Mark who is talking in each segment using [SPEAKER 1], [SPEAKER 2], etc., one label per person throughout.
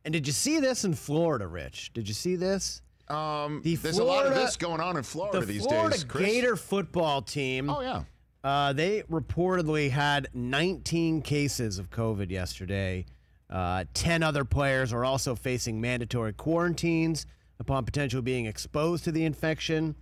[SPEAKER 1] And did you see this in Florida, Rich? Did you see this?
[SPEAKER 2] There's a lot of this going on in Florida these days, Chris.
[SPEAKER 1] The Florida Gator football team.
[SPEAKER 2] Oh, yeah.
[SPEAKER 1] They reportedly had 19 cases of COVID yesterday. 10 other players are also facing mandatory quarantines upon potentially being exposed to the infection.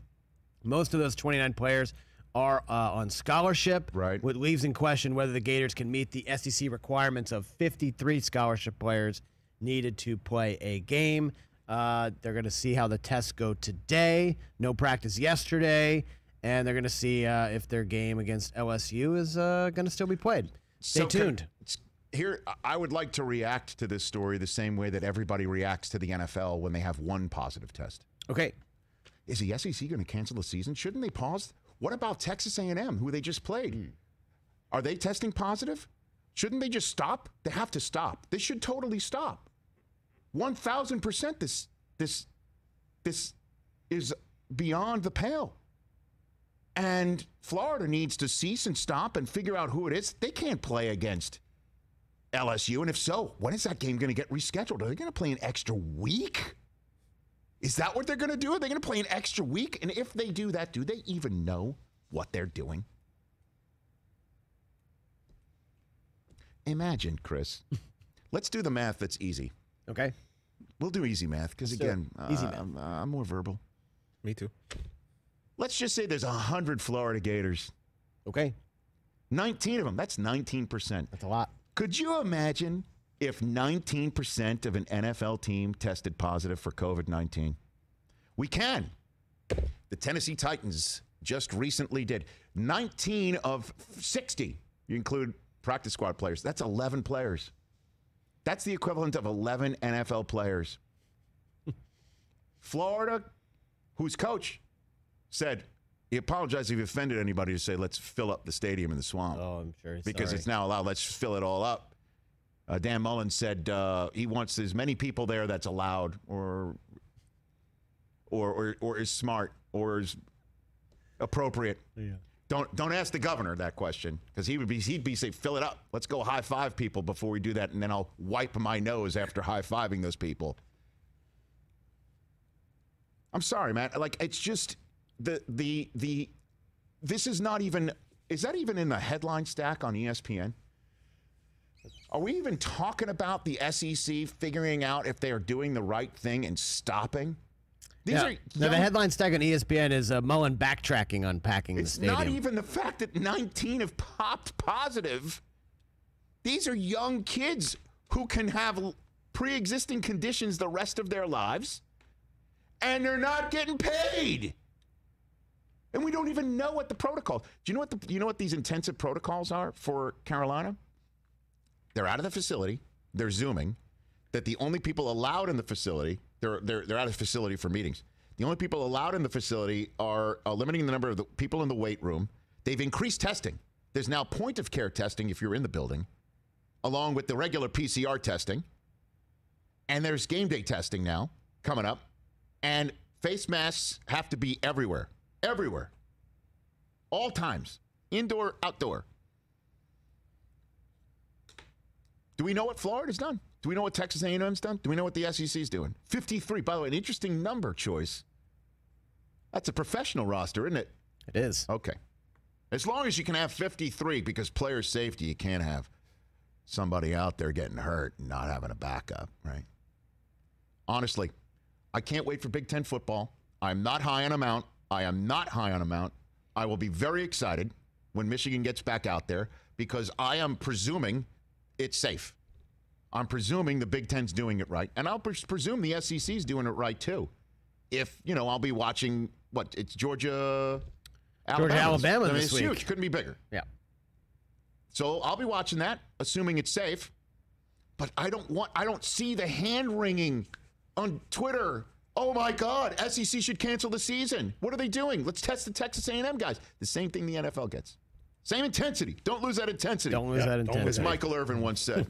[SPEAKER 1] Most of those 29 players are on scholarship,
[SPEAKER 2] right?
[SPEAKER 1] Which leaves in question whether the Gators can meet the SEC requirements of 53 scholarship players needed to play a game. They're going to see how the tests go today. No practice yesterday. And they're going to see if their game against LSU is going to still be played. Stay tuned.
[SPEAKER 2] Here, I would like to react to this story the same way that everybody reacts to the NFL when they have one positive test.
[SPEAKER 1] Okay.
[SPEAKER 2] Is the SEC going to cancel the season? Shouldn't they pause? What about Texas A&M, who they just played? Are they testing positive? Shouldn't they just stop? They have to stop. They should totally stop. 1,000% this is beyond the pale. And Florida needs to cease and stop and figure out who it is. They can't play against LSU. And if so, when is that game going to get rescheduled? Are they going to play an extra week? Is that what they're going to do? Are they going to play an extra week? And if they do that, do they even know what they're doing? Imagine, Chris. Let's do the math that's easy.
[SPEAKER 1] Okay.
[SPEAKER 2] We'll do easy math because, again,
[SPEAKER 1] easy math.
[SPEAKER 2] I'm more verbal.
[SPEAKER 3] Me too.
[SPEAKER 2] Let's just say there's 100 Florida Gators.
[SPEAKER 1] Okay.
[SPEAKER 2] 19 of them. That's 19%.
[SPEAKER 1] That's a lot.
[SPEAKER 2] Could you imagine if 19% of an NFL team tested positive for COVID-19? We can. The Tennessee Titans just recently did. 19 of 60. You include practice squad players. That's 11 players. That's the equivalent of 11 NFL players. Florida, whose coach said, he apologized if he offended anybody to say, let's fill up the stadium in the Swamp.
[SPEAKER 1] Oh, I'm sure he's
[SPEAKER 2] because
[SPEAKER 1] sorry.
[SPEAKER 2] It's now allowed. Let's fill it all up. Dan Mullen said he wants as many people there that's allowed or is smart or is appropriate.
[SPEAKER 1] Yeah.
[SPEAKER 2] Don't ask the governor that question because he'd be say, fill it up. Let's go high five people before we do that, and then I'll wipe my nose after high fiving those people. I'm sorry, man. Like, it's just this is not even, is that even in the headline stack on ESPN? Are we even talking about the SEC figuring out if they are doing the right thing and stopping?
[SPEAKER 1] Now, the headline stack on ESPN is Mullen backtracking on packing the stadium.
[SPEAKER 2] It's not even the fact that 19 have popped positive. These are young kids who can have pre-existing conditions the rest of their lives, and they're not getting paid. And we don't even know what the protocol. Do you know what these intensive protocols are for Carolina? They're out of the facility. They're Zooming. That the only people allowed in the facility, they're out of the facility for meetings. The only people allowed in the facility are limiting the number of the people in the weight room. They've increased testing. There's now point of care testing if you're in the building, along with the regular PCR testing. And there's game day testing now coming up. And face masks have to be everywhere. Everywhere. All times. Indoor, outdoor. Do we know what Florida's done? Do we know what Texas A&M's done? Do we know what the SEC's doing? 53. By the way, an interesting number choice. That's a professional roster, isn't it?
[SPEAKER 1] It is.
[SPEAKER 2] Okay. As long as you can have 53, because player safety, you can't have somebody out there getting hurt and not having a backup, right? Honestly, I can't wait for Big Ten football. I'm not high on amount. I am not high on amount. I will be very excited when Michigan gets back out there because I am presuming it's safe. I'm presuming the Big Ten's doing it right. And I'll presume the SEC's doing it right, too. If, I'll be watching, it's Georgia,
[SPEAKER 1] Alabama
[SPEAKER 2] I mean,
[SPEAKER 1] this week.
[SPEAKER 2] It's huge. Couldn't be bigger.
[SPEAKER 1] Yeah.
[SPEAKER 2] So I'll be watching that, assuming it's safe. But I don't see the hand-wringing on Twitter. Oh, my God, SEC should cancel the season. What are they doing? Let's test the Texas A&M guys. The same thing the NFL gets. Same intensity. Don't lose that intensity.
[SPEAKER 1] Don't lose that intensity.
[SPEAKER 2] As Michael Irvin once said.